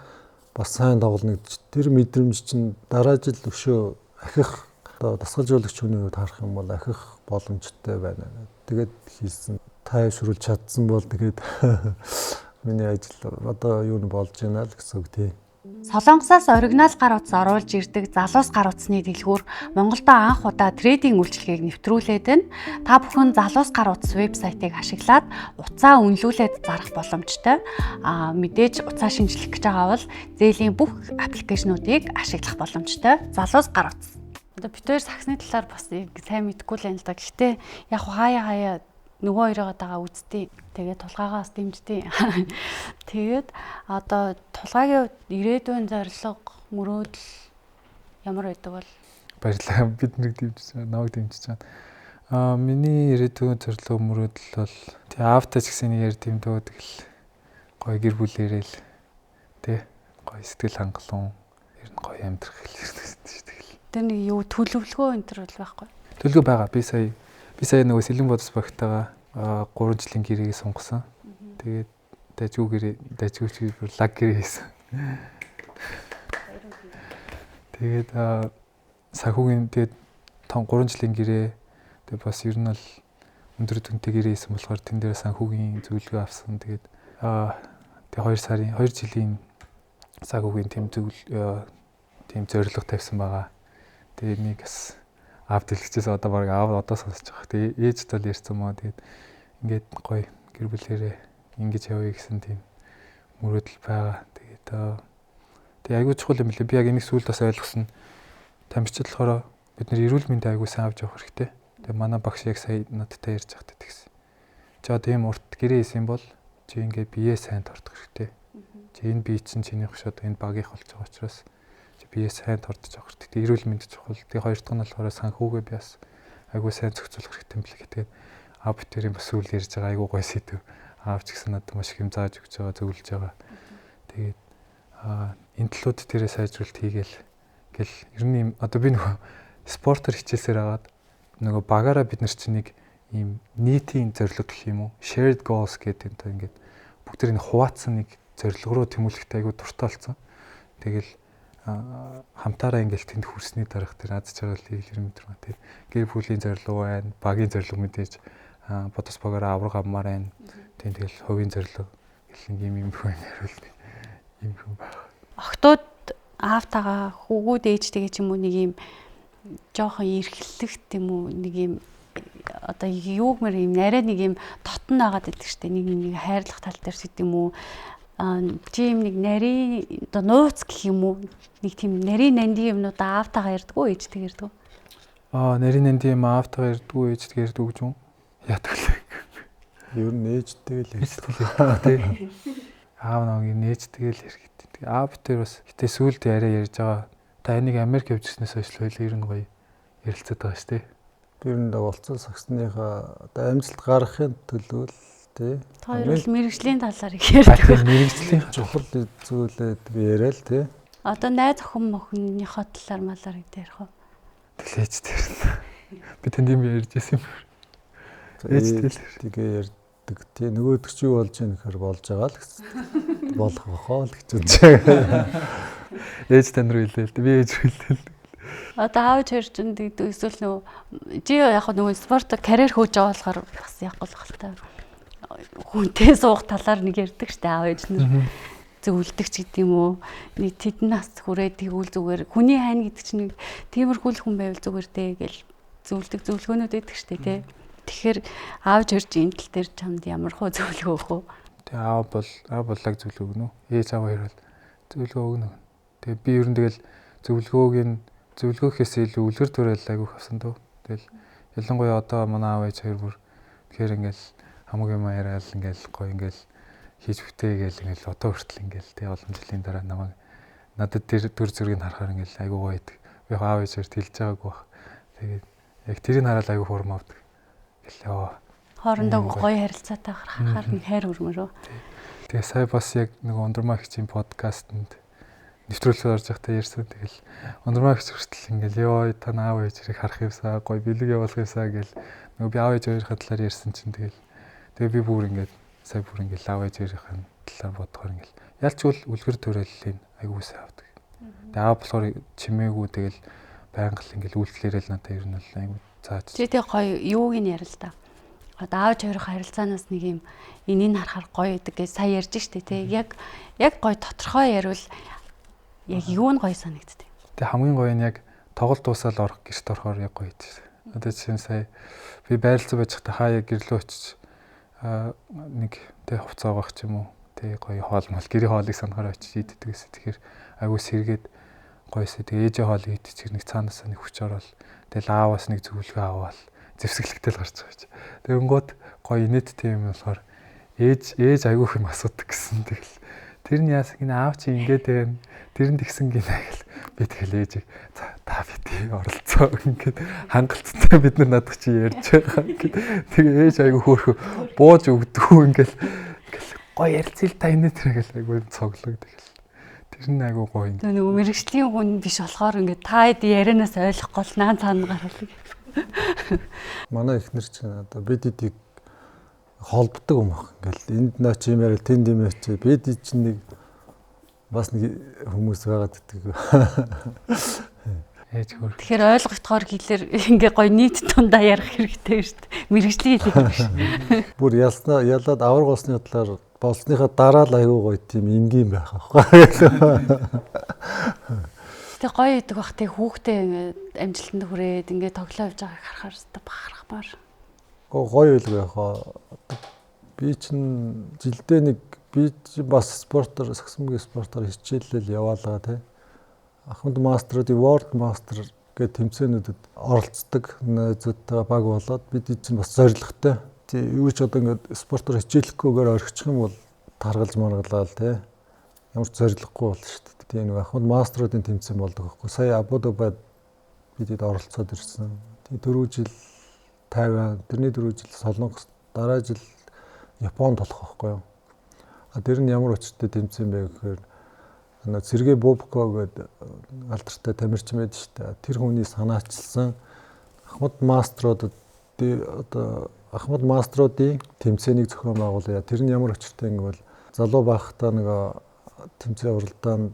бас сайн тоглоно гэж тэр мэдрэмж чинь дараа жил өшөө ахих одоо дасгалжуулагч хүний хувьд харах юм бол ахих боломжтой байна. Тэгээд хийсэн тайвшруулж чадсан бол тэгээд миний ажил одоо юу нь болж байна л гэсэн үг тий. Солонгосоос оригинал гар утас оруулж ирдэг залуус гар утасны дэлгүүр Монголдо анх удаа трейдинг үйлчилгээг нэвтрүүлээд байна. Та бүхэн залуус гар утас вебсайтыг ашиглаад утсаа үнэлүүлээд зарах боломжтой. Мэдээж утсаа шинжлэх гэж байгаа бол зээлийн бүх аппликейшнуудыг ашиглах боломжтой. Залуус гар утас. Одоо бид хоёр саксны талаар бас сайн мэдэхгүй л юм л да. Гэхдээ яг хаяа нөгөө хоёроо үзтий. Тэгээд тулгаагаас дэмждэг. Тэгээд одоо тулгаагийн ирээдүйн зорилго мөрөөдөл ямар байдаг бол баярлалаа. Биднийг дэмжиж байгаа, намайг дэмжиж байгаа. Миний ирээдүйн зорилго мөрөөдөл бол тий аавтай ч гэсэн нэг дэмдөө тэгэл гоё гэр бүлээрээ л тий гоё сэтгэл хангалуун ер нь гоё амьдрах хэлсэн шүү дээ. Тэр нэг юу төлөвлөгөө энэ төр бол байхгүй. Төлөвлөгөө байгаа. Би сая нөгөө Сэлэн бодос багтаага 3 жилийн гэрээгээ сунгасан. Тэгээд дажгүй лаг гэрээ хийсэн. Тэгээд санхүүгийн тэгээд 3 жилийн гэрээ тэгээд бас ер нь бол өндөр түнтэй гэрээ хийсэн болохоор тэн дээр санхүүгийн зөвлөгөө авсан. Тэгээд тэгээд 2 жилийн санхүүгийн тийм зорилго тавьсан байгаа. Тэгээд нэг бас аав дэлгэжээс одоо баг аав одоо сонсож байгаа. Тэгээд ээжд бол ярьсан маа. Тэгээд ингээд гоё гэр бүлээрээ ингэж явъя гэсэн тийм мөрөөдөл байгаа. Тэгээд айгүй чухал юм лээ. Би яг энийг сүүлд бас ойлгосон. Тамирчид болохоор бид нэр эрүүл мэндийн айгүй сайн авч явах хэрэгтэй. Тэгээд манай багш яг сая надтай ярьж байхдаа тэгсэн. Чи одоо ийм урт гэрээ хийсэн бол чи ингээд биеэ сайн тордох хэрэгтэй. Чи энэ бие чинь чинийх ш одоо энэ багийнх болж байгаа учраас бие сайн тордож авах хэрэгтэй. Эрүүл мэнд чухал. Тэгээ хоёр дахь нь болохоор санхүүгээ би бас айгүй сайн зохицуулах хэрэгтэй юм билээ. Тэгээд аав битэрийн бас үйл ярьж байгаа айгүй гоё сэдв. Аав ч гэсэн надад маш их юм зааж өгч байгаа, зөвлөж байгаа. Тэгээд энэ талууд дээрээ сайжруулалт хийгээл гэл ер нь юм одоо би нөгөө спортоор хичээлсээр агаад нөгөө багаараа бид нар чинь нэг ийм нийтийн зорилго гэх юм уу? Shared goals гэдэг энэ ингээд бүгдэрийн хуваацсан нэг зорилго руу тэмүүлэхтэй айгүй дуртай болсон. Тэгэл хамтаараа ингээл тэнд хүрсний дараах тэр аз жаргал хэлэр мэдрэмж байна. Тэр гэр бүлийн зорилго байна, багийн зорилго мэдээж бодос багаараа авраг авмаар байна. Тэгэл хувийн зорилго гэл юм хүн хариулт юм хүн байна. Охтууд аавтайгаа хүүгүүд ээжтэйгээ ч юм уу нэг юм жоохон эрхлэлт юм уу нэг юм одоо юугмэр юм нарай нэг юм дотн байгаад байдаг штэ нэг хайрлах тал дээр ч гэдэм үү тийм нэг нарийн одоо нууц гэх юм уу нэг тийм нарийн нандин юмнууд аавтайгаа ярьдгүү ээжтэйгээ ярьдгүү нарийн нандин юм аавтайгаа ярьдгүү ээжтэйгээ ярьдгүү гэж юм яадаг л ер нь ээжтэйгээ л ярьдаг тий аав нэг ээжтэйгээ л ярих гэдэг аав дээр бас гэтээ сүулт яриа ярьж байгаа та энийг Америк явжснаас хойш л ер нь гоё ярилцаад байгаа шүү дээ ер нь болцсон саксныхаа одоо амжилт гаргахын төлөө л тий. Тэр бол мэрэгжлийн талаар их ярьдаг. Мэрэгжлийн чухал зүйлээд би яриа л тий. Одоо найз охин мохныхоо талаар малаар ярих уу? Тэлээч тэр. Би тэнд юм ярьж байсан юм. Ээжтэй тэгээ ярьдаг тий. Нөгөөдөг чи юу болж ийм гэхээр болж байгаа л гэсэн. Болох бохоо л гэж үзэж. Ээж тань руу хэлээ л дээ. Би ээж рүү хэлээ. Одоо аав чирчэнд эсвэл нөгөө чи яг нөгөө спорт карьер хөөж байгаа болохоор бас яг гол багтай. Хүнтэй суух талаар нэг ярьдаг штэ аав ээж нар зөвлөдөг ч гэдэм үү. Нэг тэднээс хүрээд тэгвэл зүгээр хүний хайн гэдэг чинь нэг тиймэрхүү хүн байвал зүгээр дээ гэл зөвлөдөг зөвлөгөөнүүд байдаг штэ тий. Тэгэхээр аав чирч энэ тал дээр чамд ямар хөө зөвлөгөө өгөх үү? Тэгээ аав боллаг зөвлөгөө өгнө. Ээж аав хоёр бол зөвлөгөө өгнө. Тэгээ би ер нь тэгэл зөвлөгөөхөөс илүү үлгэр төрөл айгүйх авсан дөө. Тэгэл ялангуяа одоо манай аав ээж хоёр бүр тэгэхээр ингээл хамгийн маяраал ингээл гоё ингээл хийж бүтээгээл ингээл одоо хүртэл ингээл тэг олон жилийн дараа намайг надад тэр төр зургийг харахаар ингээл айгүй гоё идэг. Би аав ээж хоёрт хэлж байгаагүй бах. Тэгээд яг тэрийг хараад айгүй хурм авдаг. Гэлээ. Хоорондоо гоё харилцаатай харахаар нэг хайр өрмөрөө. Тэгээ сая бас яг нэг Ундрмагчийн подкастэнд нэвтрүүлгээр орж байхдаа ярьсан. Тэгэл Ундрмагч хүртэл ингээл ёо та аав ээж хоёрыг харах юмсаа гоё бэлэг явуулах юмсаа гэл нөгөө би аав ээж хоёрын талаар ярьсан чинь тэгэл Тэгээ би бүр ингээд сая бүр ингээд лав ээжийнхээ талаар бодохоор ингээд ялчгүй үлгэр төрөллийн айгуу сайн авдаг. Тэгээ аав болохоор чимээгүй тэгэл байнга л ингээд үйлчлэрэл надад ер нь айгуу зааж. Чи тэг гоё юуг нь ярил л да. Одоо аав хоёрын харилцаанаас нэг юм энийг харахаар гоё гэдэг гэж сая ярьж штэ тий. Яг гоё тодорхой ярил яг юу нь гоё санагддаг. Тэгээ хамгийн гоё нь яг тоглолт дуусаад орох гэрт орохоор яг гоё идэж. Одоо чинь сая би байрлцсан байж хата хаяа гэрлөө очиж нэг тэг хувцас авах ч юм уу. Тэг гоё хоол мал гэрийн хоолыг санахаар очиж иддэг гэсэн. Тэгэхээр айгуу сэргээд гоёсоо тэг ээжээ хоол идчих нэг цаанаас нэг хүч орол. Тэгэл ааваас нэг зөвлөгөө аваад зэвсгэлэгтэл гарч байгаа чи. Тэгэнгүүт гоё инээдтэй юм болохоор ээж айгуух юм асуудаг гэсэн. Тэгэл тэр нь яасан гинэ аав чи ингээд байна. Тэрэнд гисэн гинэ гэл би тэгэл ээжийг та бити оролцоо ингээд хангалттай бид нар надад чи ярьж байгаа ингээд тэгээ ээж айгуу хөөхөө бууж өгдөггүй ингээд гоё ярилцъя л та инээ тэр гэл айгуу цоглог тэгэл тэр нь айгуу гоё. Нэг мэрэгжлийн хүн биш болохоор ингээд та хэд ярианаас ойлгохгүй л наан цаана гаргалаа. Манай эхнэр чинь одоо бид эдийг холбдог юм баг. Ингээл энд наа чи юм ярил тэнд юм чи бид чинь нэг бас нэг хүмүүс байгаад гэдэг. Ээж хөр. Тэгэхээр ойлгогдохоор хэлээр ингээ гоё нийт тундаа ярих хэрэгтэй шүү дээ. Мэргэжлийн хэлээр биш. Бүр ялаад аваргуулсны талаар болсныхаа дараа л аягүй гоё тийм энгийн байх аахгүй. Тэг гоё идэг бах тэг хүүхдээ ингээ амжилтанд хүрээд ингээ тоглоо явж байгааг харахаар өстө бахархмаар. Гоё л байх. Би чинь жилдээ нэг би бас спортоор саксмгийн спортоор хичээлэл яваалгаа тий. Ахмад мастеруудын World Master гэх тэмцээнүүдэд оролцдог найзуудтай баг болоод бид чинь бас зоригтой. Тий юу ч одоо ингээд спортоор хичээлэхгүйгээр орхичих юм бол таргалж маргалаа л тий. Ямар ч зориггүй болно шүү дээ. Тий нэг Ахмад мастеруудын тэмцээн болдог байхгүй. Сая Абу Дабид бидэд оролцоод ирсэн. Тий 4 жил Тайван, тэрний 4 жил Солонгос, дараа жил Японд болох байхгүй юу. Тэр нь ямар өчтэй тэмцээн бэ гэхээр Сергей Бобко гэдэг алдартай тамирчин байдаг шүү дээ. Тэр хүний санаачилсан Ахмад мастеруудад одоо Ахмад мастеруудын тэмцээнийг зохион байгуулъя. Тэр нь ямар өчтэй ингэвэл залуу байхдаа нэг тэмцээн уралдаанд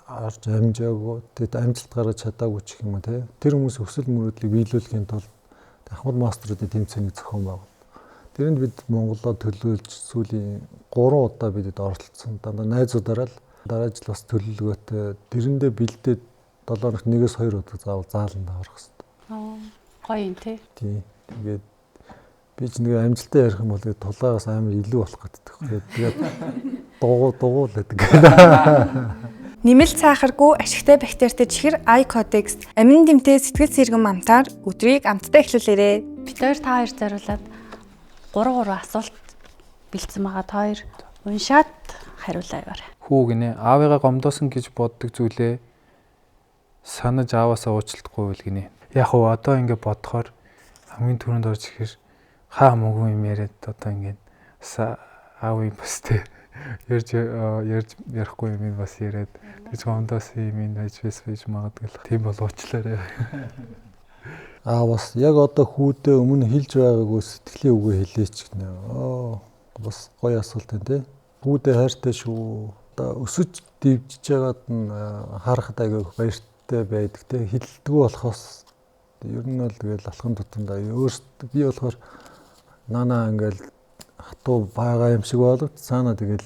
орж амжаагүй, тэгэд амжилт гаргаж чадаагүй ч юм уу те. Тэр хүмүүс өсөл мөрөөдлийг биелүүлэхийн тулд Ахмад мастеруудын тэмцээнийг зохион байгуул. Тэрэнд бид Монголоо төлөөлж сүүлийн 3 удаа бидэд оролцсон. Дандаа найзуудаараа л дараа жил бас төлөвлөгөөтэй тэрэндээ бэлдээд 7 хоногт 1-2 удаа заавал зааланд авах хэрэгтэй. Гоё юм тий. Тий. Тэгээд би ч нэг амжилттай ярих юм бол тулаагаас амар илүү болох гэдэг. Тэгээд дугуул гэдэг. Нэмэлт сахаргүй ашигтай бактеритэй чихэр I Codex амин дэмтэй сэтгэл сэргэн амтаар өдрийг амттай эхлүүлээрэй. Бид хоёр та хоёр зориулаад 3 асуулт бэлдсэн байгаа. Та хоёр уншаад хариулаа яваарай. Хүү гинэ аавыгаа гомдоосон гэж боддог зүйлээ санаж ааваасаа уучлахгүй байл гинэ. Яг уу одоо ингэ бодохоор хамгийн түрүүнд орж ихэр хаа мөгүй юм яриад одоо ингэ аав юм бас тэ ярьж ярихгүй юм бас яриад тэгж гомдоосон юм байж магадгүй л тийм бол уучлаарай. Бас яг одоо хүүдээ өмнө хэлж байгаагүй сэтгэлийн үгээ хэлээч гинэ. Бас гоё асуулт байна те. Хүүдээ хайртай шүү. Одоо өсөж дивжиж байгаад нь харахад аягүй баяртай байдаг те. Хилдэггүй болохоос ер нь л тэгэл алхам тутамдаа өөртөө би болохоор нанаа ингээл хатуу байгаа юм шиг боловч цаана тэгэл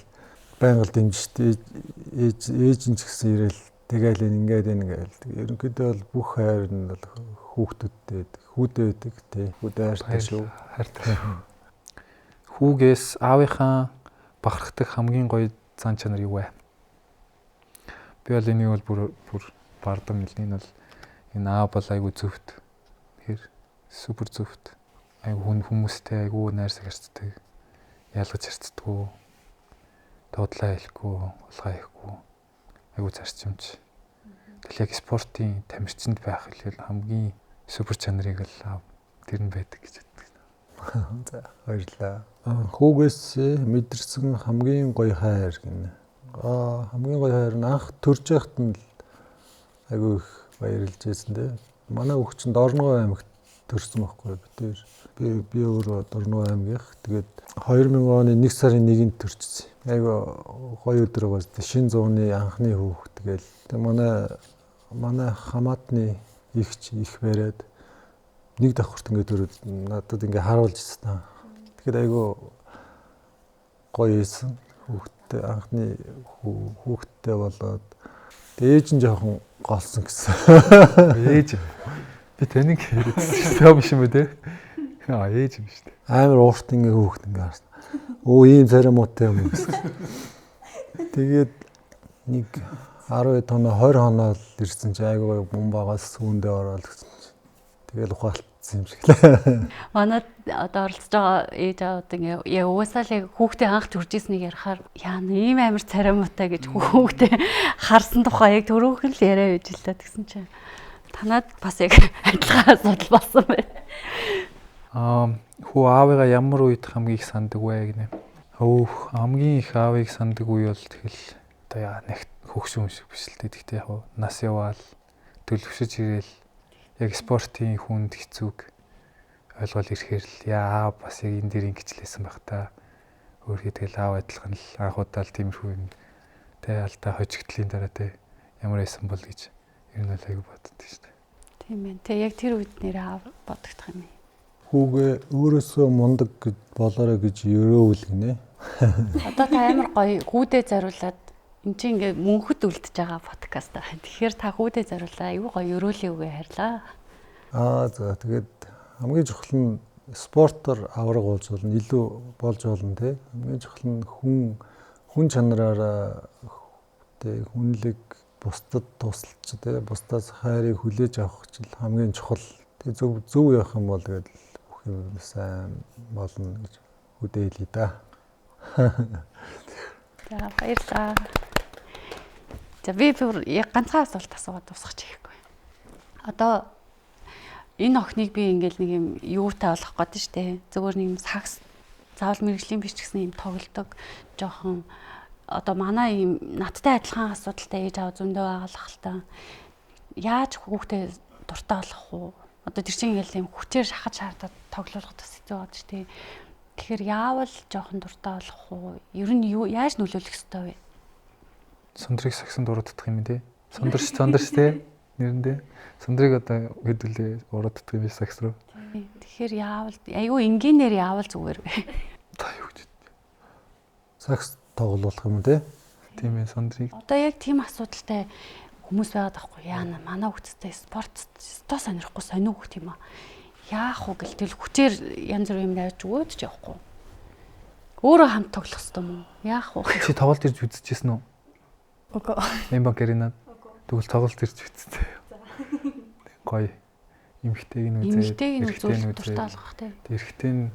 байнга л дэмжижтэй ээж нь ч гэсэн ирээл тэгэл ингээд ерөнхийдөө бол бүх хайр нь бол хүүхдүүдтэй хүүдээ байдаг тий хүүдээ хайртай шүү. Хүүгээс аавынхаа бахархдаг хамгийн гоё зан чанар юу вэ? Би бол энийг бол бүр бардам хэлний бол энэ аав бол айгүй зөвхт. Тэгэхээр супер зөвхт. Айгүй хүмүүстэй айгүй найрсаг харцдаг. Ялгаж харцдаггүй. Дуудлаа хэлэхгүй, улгаа хийхгүй. Айгүй зарчимч. Тэгэл яг спортын тамирчинд байх хэлэл хамгийн супер чанарыг л тэр нь байдаг гэж боддог. За баярлалаа. Хүүгээс мэдэрсэн хамгийн гоё хайр гинэ. Хамгийн гоё хайр нь анх төрж байхад нь айгүй их баярлж байсан дээ. Манай хүүхд чинь Дорногов аймагт төрсөн байхгүй бид. Би өөрөө Дорноо аймгийнх. Тэгээд 2000 оны 1 сарын 1-нд төрчихсөн. Айгу гоё өдөр байгаа. Шинэ зууны анхны хүүхэд. Тэгээд манай хамаатны их бариад нэг давхарт ингээд надад ингээд харуулж ирсэн. Тэгэхээр айгу гоё ийсэн. Хүүхдтэй анхны хүүхдтэй болоод ээж нь жоохон голсон гэсэн. Ээж. Би таныг яриадсан биш юм үү те? Ээж юм шүү дээ. Амар уурт ингээ хүүхд ингээ харсан. Ийм царамуутай юм гэсэн. Тэгээд нэг 10 тоноо 20 хоноо л ирсэн чи айгүй бомбагаас сүүндээ ороод гэсэн. Тэгэл ухаалтсан юм шиг л. Манай одоо оролцож байгаа ээж аваад ингээ угаасаа л хүүхдээ анх төржсэнийг ярихаар яана ийм амар царамуутай гэж хүүхдээ харсан тухай яг төрөөх нь л яриа байж л та гэсэн чинь танад бас яг адилхан асуудал болсон байна. Хүү аавыгаа ямар үед хамгийн их санддаг вэ гинэ? Хамгийн их аавыг санддаг үе бол тэгэл одоо яа нэгт хөгшин шиг биш л дээ. Тэгтээ яг нас яваал төлөвшөж ирээл яг спортын хүнд хэцүүг ойлгол ирэхээр л яа бас яг энэ дээр ингэчлээсэн байх та. Өөрөө тэгэл аав адилхан л анхудаал тиймэрхүү юм тэ алдаа хожигдлын дараа тэ ямар байсан бол гэж ер нь л аяг боддог шүү дээ. Тийм ээ. Тэ яг тэр үед нэр аав бодогдох юм. Хүүгээ өөрөөсөө мундаг гэж болоорой гэж өрөөвөл гинэ. Одоо та амар гоё хүүдээ зориулаад эн чинь ингээ мөнхөд үлдэж байгаа подкаст байна. Тэгэхээр та хүүдээ зориулаа аюу гоё өрөөлөө үгээ харьлаа. За тэгээд хамгийн чухал нь спортоор авраг болж болно, илүү болж болно те. Хамгийн чухал нь хүн чанараараа те хүнлэг бусдад тусалж те бусдаас хайрыг хүлээж авах чинь хамгийн чухал. Тэг зөв явах юм бол тэгээд бүх юм сайн болно гэж үдээлээ да. За баярлалаа. За би яг ганцхан асуулт асуугаад дуусгах чихгүй. Одоо энэ охиныг би ингээл нэг юм юутай болох гэдэг штэ. Зөвхөн нэг юм сакс заавал мэрэгжлийн биш ч гэсэн юм тоглодог жоохон одоо манай юм надтай адилхан асуудалтай ээж аав зөндөө байгаа л хальтаа. Яаж хүүхдээ дуртай болох вэ? Одоо тэр чинь ингээл юм хүчээр шахаж шаардаад тоглох тас хэцүү байдаг штэ. Тэгэхээр яавал жоохон дуртай болох вэ? Ер нь юу яаж нөлөөлөх ёстой вэ? Сондрыг сагсан дурддаг юм тий. Сондрч тий. Нэрэндээ. Сондрыг одоо хэдүүлээ урддаг юм биш сагс руу. Тэгэхээр яавал айгүй энгийнээр яавал зүгээр вэ? Та юу гэж. Сакс тоглох юм тий. Тийм ээ сондрыг. Одоо яг тийм асуудалтай хүмүүс байгаад байхгүй яана манай хүүхдтэй спорт өстой сонирхгүй сониу хөх юм аа. Яах вэ гэлтэл хүчээр янз бүр юм найж өгөөд ч явахгүй. Өөрөө хамт тоглох ёстой юм уу? Яах вэ? Чи тоглолт ирж үзчихсэн үү? Үгүй. Эмбанк аренад тэгвэл тоглолт ирж үзсэн. Гоё. Эмхтэйг нь үзээ. Эмхтэйг нь үзүүл дуртай болох тий. Эрэгтэй нь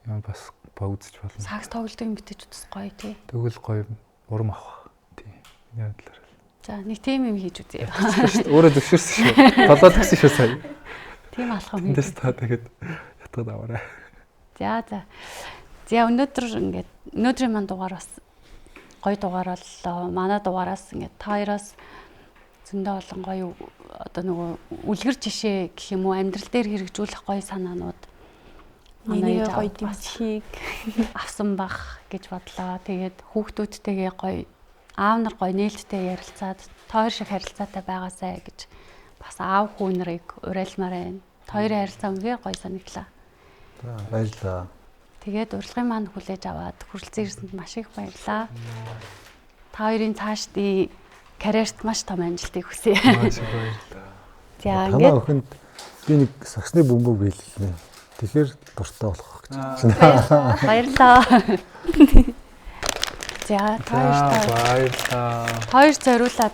юм бас үзэж болно. Сакс тоглолтыг мэдээж үзс гоё тий. Тэгвэл гоё урам авах. Тий. Энэ талаар. За нэг тийм юм хийж үзье. Өөрөө зөвшөөрсөн шүү. Болоод гисэн шүү сая. Тийм алхам хийж. Тэндээс та тэгээд ятгаад аваарай. За. За өнөөдрийн манд дугаар бас гоё дугаар боллоо. Манай дугаараас ингээд та хоёроос зөндөө олон гоё одоо нөгөө үлгэр жишээ гэх юм уу амьдрал дээр хэрэгжүүлэх гоё санаанууд манай гоё дэмжих авсан бах гэж бодлоо. Тэгээд хүүхдүүдтэйгээ гоё аав нар гоё нээлттэй ярилцаад тойр шиг харилцаатай байгаасай гэж бас аав хүү нарыг уриалмаар байна. Хоёрын харилцаа үнэхээр гоё санагдлаа. За баярлалаа. Тэгээд урилгын маань хүлээж аваад хүрэлцэн ирсэнд маш их баярлалаа. Та хоёрын цаашдын карьерт маш том амжилтыг хүсье. Маш их баярлалаа. За Танаа ингээд охинд би нэг саксны бөмбөг биеллээ. Тэгэхээр дуртай болох гэж. баярлалаа. За баярлалаа. хоёр зориулаад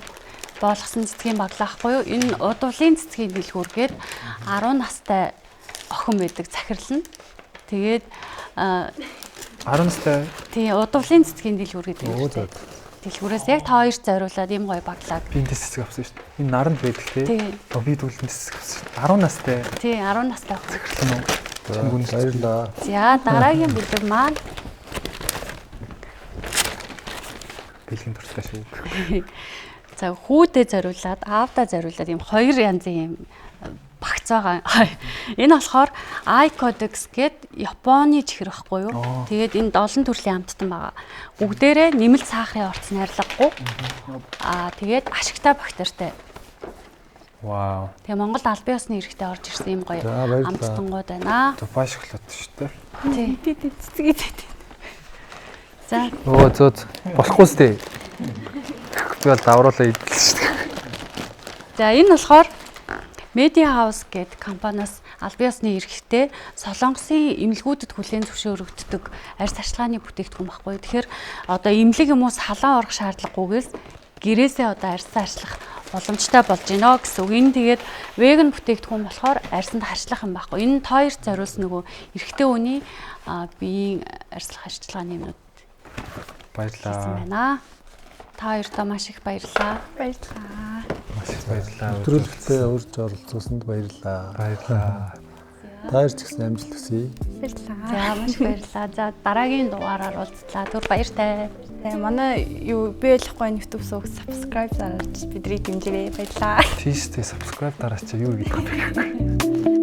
болгосон цэцгийн баглаахгүй юу? Энэ удуулын цэцгийн дэлгүүргээд 10 настай охин байдаг захирлна. Тэгээд 10 настай. тий удуулын цэцгийн дэлгүүр гэдэг юм. Оо за. Дэлгүүрээс яг та хоёр зориулаад ийм гоё баглааг. Би энэ цэцэг авсан шүү дээ. Энэ наранд байдаг тий. Би дүүлэн цэцэг авсан. 10 настай. Тий 10 настай охин. Баярлалаа. За дараагийн бэлэг маань бэлгийн дуртай шүү. за хүүдээ зориулаад аавдаа зориулаад ийм хоёр янзын ийм багц байгаа. Энэ болохоор iCodex гээд Японы чихэр байхгүй юу? Тэгээд энд олон төрлийн амттан байгаа. Бүгдээрээ нэмэлт сахарын орц найрлагагүй. Тэгээд ашигтай бактеритай. Вау. Тэгээ Монгол албан ёсны эрхтэй орж ирсэн юм гоё амттангууд байна. Дубай шоколад шүү дээ. Тий. Цэцгээд. За Оо зөө болохгүй сте. Би бол давруулаа идэл шүү дээ. За энэ болохоор Media House гэдэг компаниас албан ёсны эрхтэй Солонгосын эмнэлгүүдэд хүлээн зөвшөөрөгддөг арьс арчилгааны бүтээгдэхүүн баггүй. Тэгэхээр одоо эмнэлэг юм уу салаан орох шаардлагагүйгээс гэрээсээ одоо арьс арчлах боломжтой болж байна гэсэн үг. Энэ тэгээд веган бүтээгдэхүүн болохоор арьсанд харьцлах юм баггүй. Энэ хоёрт зориулсан нөгөө эрэгтэй хүний биеийн арьслах арчилгааны юмнууд Баярлалаа. байна. Та хоёртоо маш их баярлалаа. Баярлалаа. Маш их баярлалаа. Нэвтрүүлэгтээ урьж оролцсонд баярлалаа. Баярлалаа. Та ч гэсэн амжилт хүсье. Баярлалаа. За маш баярлалаа. За дараагийн дугаараар уулзлаа. Түр баяртай. Манай юу би ойлгохгүй YouTube сууг subscribe дараач бидний дэмжээрэй. Баярлалаа. Тийштэй subscribe дараач юу гэдэг вэ?